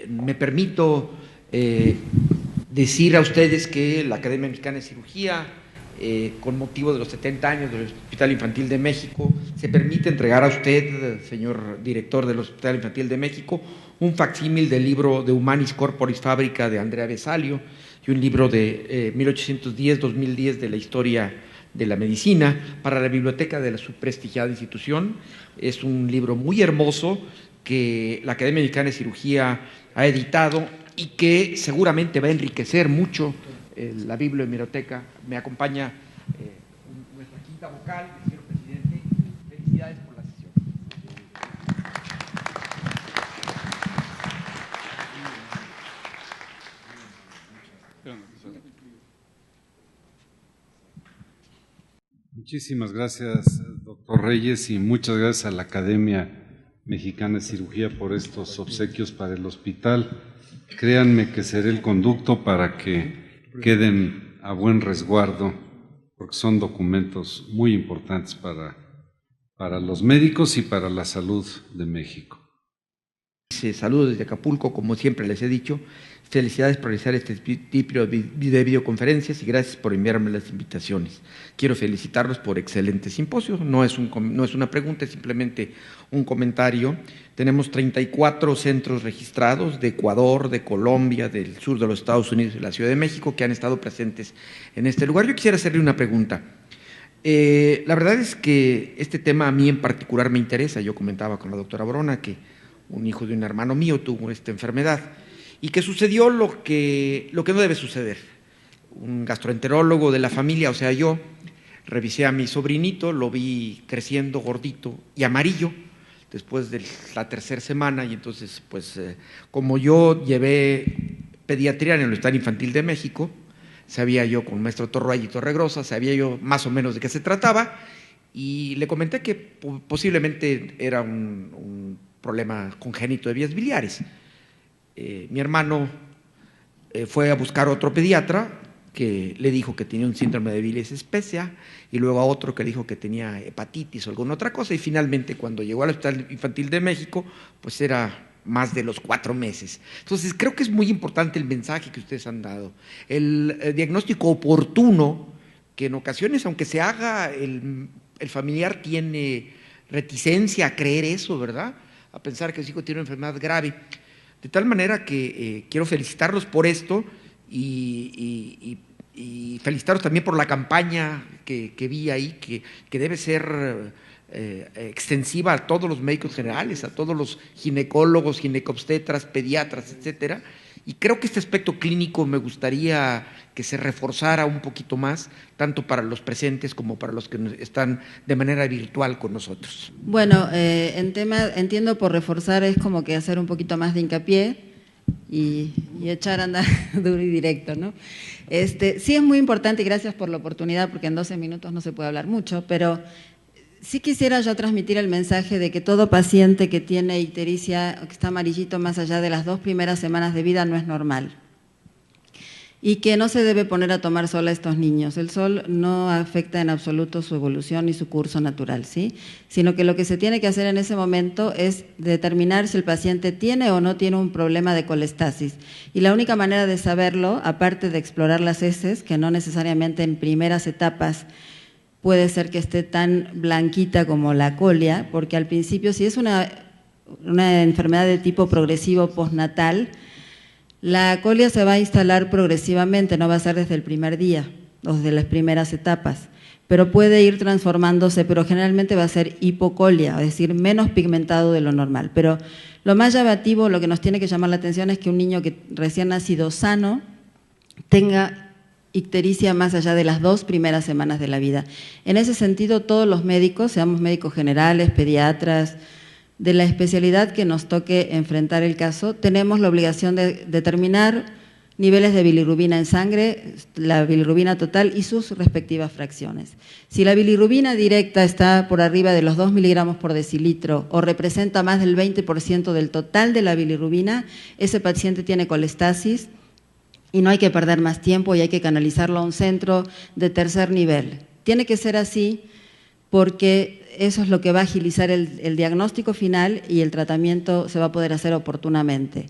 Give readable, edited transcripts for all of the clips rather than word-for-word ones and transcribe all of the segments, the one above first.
Me permito decir a ustedes que la Academia Mexicana de Cirugía, con motivo de los 70 años del Hospital Infantil de México, se permite entregar a usted, señor director del Hospital Infantil de México, un facsímil del libro de Humanis Corporis Fabrica de Andrea Vesalio y un libro de 1810-2010 de la historia de la medicina para la biblioteca de la subprestigiada institución. Es un libro muy hermoso que la Academia Mexicana de Cirugía ha editado y que seguramente va a enriquecer mucho la biblioteca. Me acompaña nuestra quinta vocal, señor presidente. Felicidades por la sesión. Muchísimas gracias, doctor Reyes, y muchas gracias a la Academia Mexicana de Cirugía por estos obsequios para el hospital. Créanme que seré el conducto para que queden a buen resguardo, porque son documentos muy importantes para los médicos y para la salud de México. Saludos desde Acapulco, como siempre les he dicho. Felicidades por realizar este tipo de videoconferencias y gracias por enviarme las invitaciones. Quiero felicitarlos por excelente simposio. No es una pregunta, es simplemente un comentario. Tenemos 34 centros registrados de Ecuador, de Colombia, del sur de los Estados Unidos y de la Ciudad de México que han estado presentes en este lugar. Yo quisiera hacerle una pregunta. La verdad es que este tema a mí en particular me interesa. Yo comentaba con la doctora Borona que un hijo de un hermano mío tuvo esta enfermedad y que sucedió lo que no debe suceder. Un gastroenterólogo de la familia, o sea, yo, revisé a mi sobrinito, lo vi creciendo gordito y amarillo después de la tercera semana y entonces, pues, como yo llevé pediatría en el Hospital Infantil de México, sabía yo con el maestro Torroay y Torregrosa, sabía yo más o menos de qué se trataba y le comenté que posiblemente era un problema congénito de vías biliares. Mi hermano fue a buscar a otro pediatra que le dijo que tenía un síndrome de bilis espesa y luego a otro que le dijo que tenía hepatitis o alguna otra cosa y finalmente cuando llegó al Hospital Infantil de México pues era más de los 4 meses. Entonces creo que es muy importante el mensaje que ustedes han dado, el diagnóstico oportuno que en ocasiones aunque se haga el familiar tiene reticencia a creer eso, ¿verdad? A pensar que su hijo tiene una enfermedad grave. De tal manera que quiero felicitarlos por esto y felicitarlos también por la campaña que vi ahí, que debe ser extensiva a todos los médicos generales, a todos los ginecólogos, ginecobstetras, pediatras, etcétera. Y creo que este aspecto clínico me gustaría que se reforzara un poquito más, tanto para los presentes como para los que están de manera virtual con nosotros. Bueno, entiendo por reforzar es como que hacer un poquito más de hincapié y echar a andar duro y directo, ¿no? Sí es muy importante y gracias por la oportunidad porque en 12 minutos no se puede hablar mucho, pero sí quisiera yo transmitir el mensaje de que todo paciente que tiene ictericia, que está amarillito más allá de las 2 primeras semanas de vida no es normal y que no se debe poner a tomar sol a estos niños. El sol no afecta en absoluto su evolución ni su curso natural, ¿sí? Sino que lo que se tiene que hacer en ese momento es determinar si el paciente tiene o no tiene un problema de colestasis. Y la única manera de saberlo, aparte de explorar las heces, que no necesariamente en primeras etapas puede ser que esté tan blanquita como la colia, porque al principio si es una enfermedad de tipo progresivo postnatal, la colia se va a instalar progresivamente, no va a ser desde el primer día o desde las primeras etapas, pero puede ir transformándose, pero generalmente va a ser hipocolia, es decir, menos pigmentado de lo normal. Pero lo más llamativo, lo que nos tiene que llamar la atención es que un niño que recién nacido sano tenga ictericia más allá de las 2 primeras semanas de la vida. En ese sentido, todos los médicos, seamos médicos generales, pediatras, de la especialidad que nos toque enfrentar el caso, tenemos la obligación de determinar niveles de bilirrubina en sangre, la bilirrubina total y sus respectivas fracciones. Si la bilirrubina directa está por arriba de los 2 miligramos por decilitro o representa más del 20% del total de la bilirrubina, ese paciente tiene colestasis y no hay que perder más tiempo y hay que canalizarlo a un centro de tercer nivel. Tiene que ser así porque eso es lo que va a agilizar el diagnóstico final y el tratamiento se va a poder hacer oportunamente.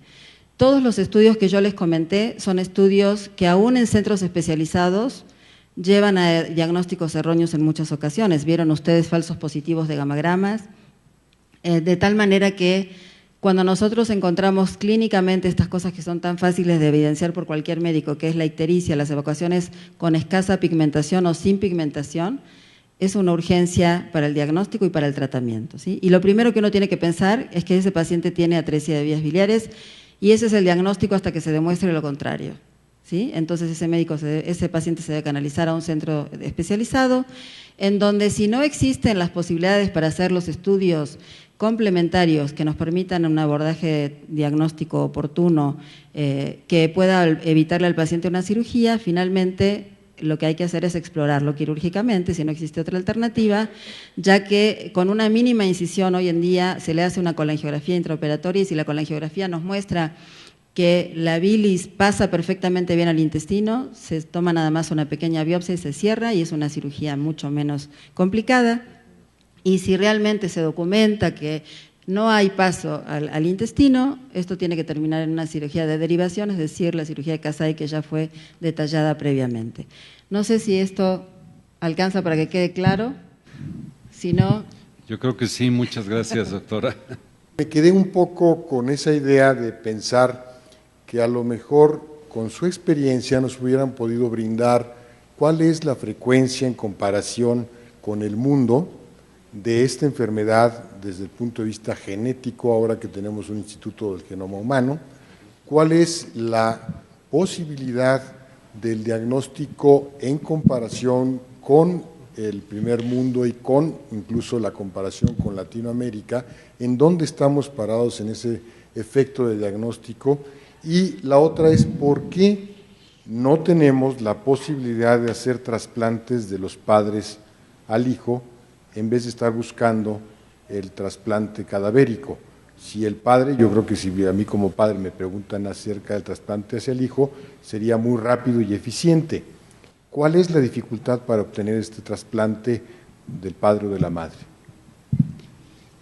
Todos los estudios que yo les comenté son estudios que aún en centros especializados llevan a diagnósticos erróneos en muchas ocasiones. Vieron ustedes falsos positivos de gamagramas, de tal manera que cuando nosotros encontramos clínicamente estas cosas que son tan fáciles de evidenciar por cualquier médico, que es la ictericia, las evacuaciones con escasa pigmentación o sin pigmentación, es una urgencia para el diagnóstico y para el tratamiento, ¿sí? Y lo primero que uno tiene que pensar es que ese paciente tiene atresia de vías biliares y ese es el diagnóstico hasta que se demuestre lo contrario, ¿sí? Entonces ese paciente se debe canalizar a un centro especializado en donde, si no existen las posibilidades para hacer los estudios complementarios que nos permitan un abordaje diagnóstico oportuno que pueda evitarle al paciente una cirugía, finalmente lo que hay que hacer es explorarlo quirúrgicamente, si no existe otra alternativa, ya que con una mínima incisión hoy en día se le hace una colangiografía intraoperatoria y si la colangiografía nos muestra que la bilis pasa perfectamente bien al intestino, se toma nada más una pequeña biopsia y se cierra y es una cirugía mucho menos complicada. Y si realmente se documenta que no hay paso al intestino, esto tiene que terminar en una cirugía de derivación, es decir, la cirugía de Kasai que ya fue detallada previamente. No sé si esto alcanza para que quede claro, si no… Yo creo que sí, muchas gracias, doctora. Me quedé un poco con esa idea de pensar que a lo mejor con su experiencia nos hubieran podido brindar cuál es la frecuencia en comparación con el mundo de esta enfermedad desde el punto de vista genético, ahora que tenemos un Instituto del Genoma Humano, cuál es la posibilidad del diagnóstico en comparación con el primer mundo y con incluso la comparación con Latinoamérica, en dónde estamos parados en ese efecto de diagnóstico, y la otra es por qué no tenemos la posibilidad de hacer trasplantes de los padres al hijo en vez de estar buscando el trasplante cadavérico. Si el padre, yo creo que si a mí como padre me preguntan acerca del trasplante hacia el hijo, sería muy rápido y eficiente. ¿Cuál es la dificultad para obtener este trasplante del padre o de la madre?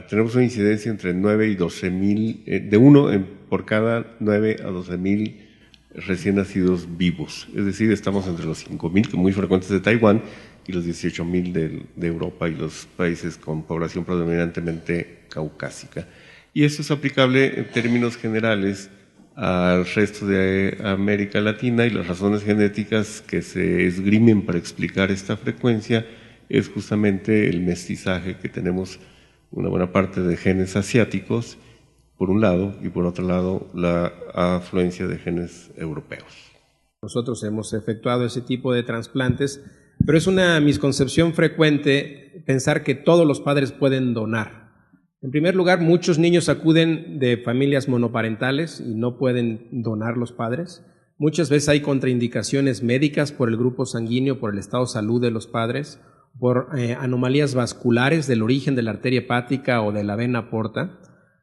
Tenemos una incidencia entre 9 y 12 mil, de uno por cada 9 a 12 mil recién nacidos vivos. Es decir, estamos entre los 5.000, que muy frecuentes de Taiwán, y los 18.000 de Europa y los países con población predominantemente caucásica. Y esto es aplicable en términos generales al resto de América Latina, y las razones genéticas que se esgrimen para explicar esta frecuencia es justamente el mestizaje, que tenemos una buena parte de genes asiáticos, por un lado, y por otro lado la afluencia de genes europeos. Nosotros hemos efectuado ese tipo de trasplantes, pero es una misconcepción frecuente pensar que todos los padres pueden donar. En primer lugar, muchos niños acuden de familias monoparentales y no pueden donar los padres. Muchas veces hay contraindicaciones médicas por el grupo sanguíneo, por el estado de salud de los padres, por anomalías vasculares del origen de la arteria hepática o de la vena porta.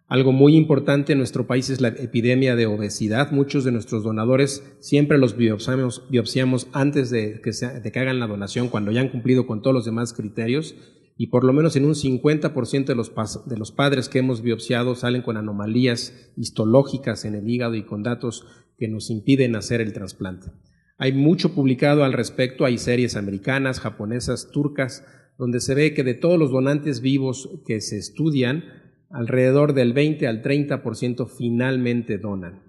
Algo muy importante en nuestro país es la epidemia de obesidad. Muchos de nuestros donadores siempre los biopsiamos antes de que hagan la donación, cuando ya han cumplido con todos los demás criterios, y por lo menos en un 50% de los padres que hemos biopsiado salen con anomalías histológicas en el hígado y con datos que nos impiden hacer el trasplante. Hay mucho publicado al respecto, hay series americanas, japonesas, turcas, donde se ve que de todos los donantes vivos que se estudian, alrededor del 20 al 30% finalmente donan.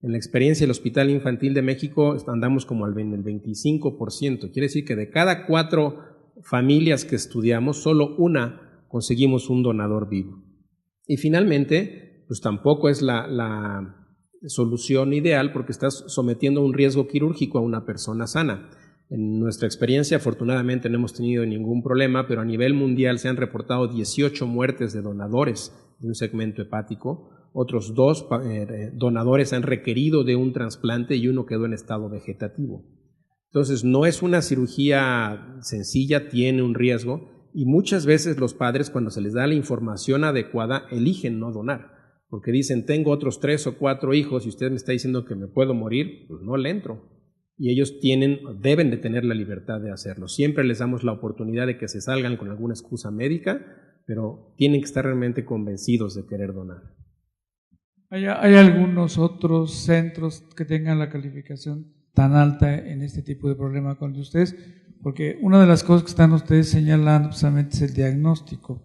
En la experiencia del Hospital Infantil de México andamos como en el 25%. Quiere decir que de cada 4 familias que estudiamos, solo una conseguimos un donador vivo. Y finalmente, pues tampoco es la solución ideal, porque estás sometiendo a un riesgo quirúrgico a una persona sana. En nuestra experiencia, afortunadamente, no hemos tenido ningún problema, pero a nivel mundial se han reportado 18 muertes de donadores de un segmento hepático. Otros 2 donadores han requerido de un trasplante y uno quedó en estado vegetativo. Entonces, no es una cirugía sencilla, tiene un riesgo, y muchas veces los padres, cuando se les da la información adecuada, eligen no donar, porque dicen, tengo otros 3 o 4 hijos y usted me está diciendo que me puedo morir, pues no le entro. y ellos deben de tener la libertad de hacerlo. Siempre les damos la oportunidad de que se salgan con alguna excusa médica, pero tienen que estar realmente convencidos de querer donar. ¿Hay algunos otros centros que tengan la calificación tan alta en este tipo de problema con ustedes? Porque una de las cosas que están ustedes señalando precisamente es el diagnóstico.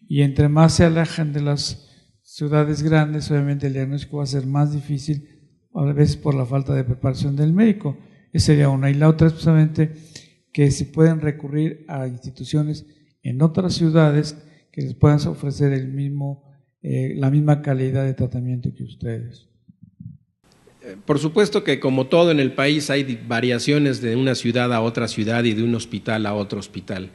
Y entre más se alejan de las ciudades grandes, obviamente el diagnóstico va a ser más difícil, a veces por la falta de preparación del médico. Esa sería una. Y la otra es precisamente que se pueden recurrir a instituciones en otras ciudades que les puedan ofrecer la misma calidad de tratamiento que ustedes. Por supuesto que como todo en el país hay variaciones de una ciudad a otra ciudad y de un hospital a otro hospital.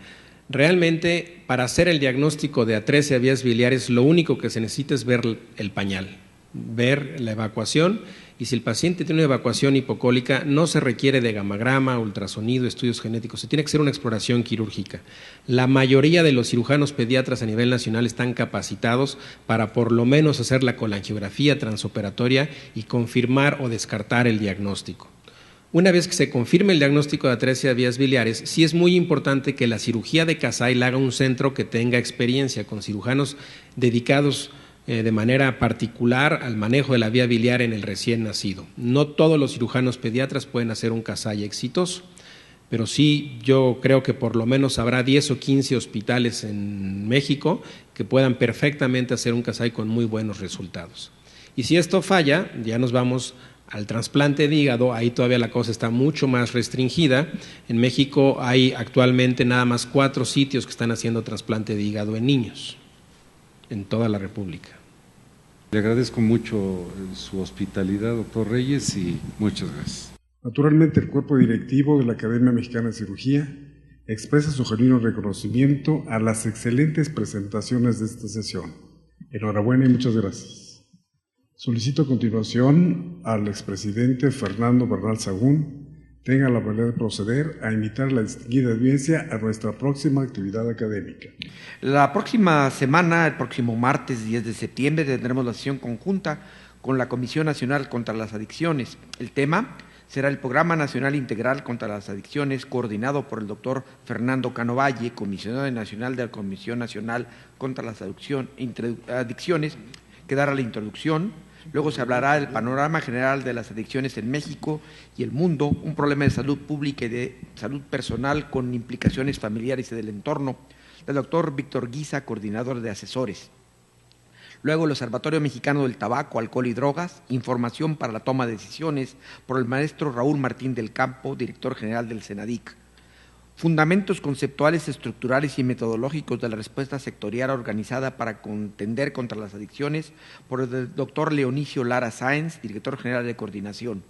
Realmente, para hacer el diagnóstico de atresia de vías biliares, lo único que se necesita es ver el pañal, ver la evacuación, y si el paciente tiene una evacuación hipocólica, no se requiere de gamagrama, ultrasonido, estudios genéticos, se tiene que hacer una exploración quirúrgica. La mayoría de los cirujanos pediatras a nivel nacional están capacitados para por lo menos hacer la colangiografía transoperatoria y confirmar o descartar el diagnóstico. Una vez que se confirme el diagnóstico de atresia de vías biliares, sí es muy importante que la cirugía de Kasai la haga un centro que tenga experiencia con cirujanos dedicados de manera particular al manejo de la vía biliar en el recién nacido. No todos los cirujanos pediatras pueden hacer un Kasai exitoso, pero sí yo creo que por lo menos habrá 10 o 15 hospitales en México que puedan perfectamente hacer un Kasai con muy buenos resultados. Y si esto falla, ya nos vamos al trasplante de hígado. Ahí todavía la cosa está mucho más restringida. En México hay actualmente nada más 4 sitios que están haciendo trasplante de hígado en niños, en toda la República. Le agradezco mucho su hospitalidad, doctor Reyes, y muchas gracias. Naturalmente, el cuerpo directivo de la Academia Mexicana de Cirugía expresa su genuino reconocimiento a las excelentes presentaciones de esta sesión. Enhorabuena y muchas gracias. Solicito a continuación al expresidente Fernando Bernal Sagún tenga la habilidad de proceder a invitar a la distinguida audiencia a nuestra próxima actividad académica. La próxima semana, el próximo martes 10 de septiembre, tendremos la sesión conjunta con la Comisión Nacional contra las Adicciones. El tema será el Programa Nacional Integral contra las Adicciones, coordinado por el doctor Fernando Cano Valle, comisionado nacional de la Comisión Nacional contra las Adicciones, que dará la introducción. Luego se hablará del panorama general de las adicciones en México y el mundo, un problema de salud pública y de salud personal con implicaciones familiares y del entorno, del doctor Víctor Guisa, coordinador de asesores. Luego el Observatorio Mexicano del Tabaco, Alcohol y Drogas, información para la toma de decisiones, por el maestro Raúl Martín del Campo, director general del CENADIC. Fundamentos conceptuales, estructurales y metodológicos de la respuesta sectorial organizada para contender contra las adicciones, por el doctor Leonicio Lara Sáenz, director general de coordinación.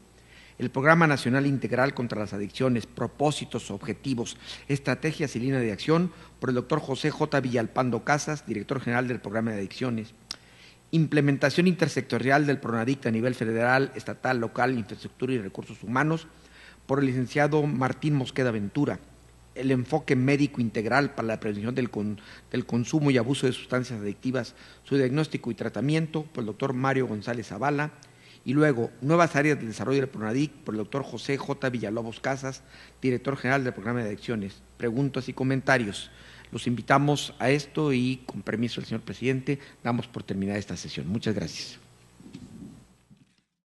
El Programa Nacional Integral contra las Adicciones, propósitos, objetivos, estrategias y línea de acción, por el doctor José J. Villalpando Casas, director general del Programa de Adicciones. Implementación intersectorial del PRONADIC a nivel federal, estatal, local, infraestructura y recursos humanos, por el licenciado Martín Mosqueda Ventura. El enfoque médico integral para la prevención del consumo y abuso de sustancias adictivas, su diagnóstico y tratamiento, por el doctor Mario González Zavala. Y luego, nuevas áreas de desarrollo del PRONADIC, por el doctor José J. Villalobos Casas, director general del Programa de Adicciones. Preguntas y comentarios. Los invitamos a esto y, con permiso del señor presidente, damos por terminada esta sesión. Muchas gracias.